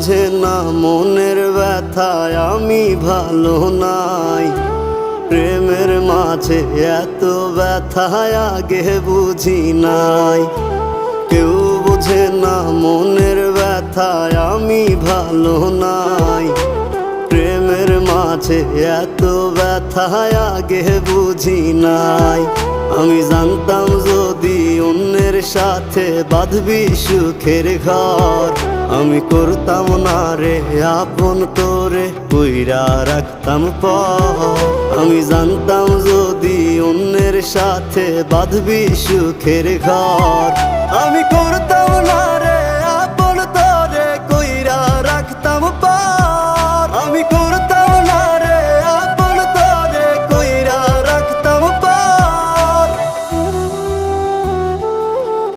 বুঝে না মনের ব্যথায় আমি ভালো নাই। প্রেমের মাঝে এত ব্যথায় আগে বুঝি নাই। কেউ বুঝে না মনের ব্যথায় আমি ভালো নাই। প্রেমের মাঝে এত ব্যথায় আগে বুঝি নাই। আমি জানতাম যদি অন্যের সাথে বাঁধবি সুখের ঘর, আমি করতাম না রে আপন তোরে কইরা রাখতাম পর। আমি জানতাম যদি অন্যের সাথে বাঁধবি সুখের ঘর, আমি করতাম না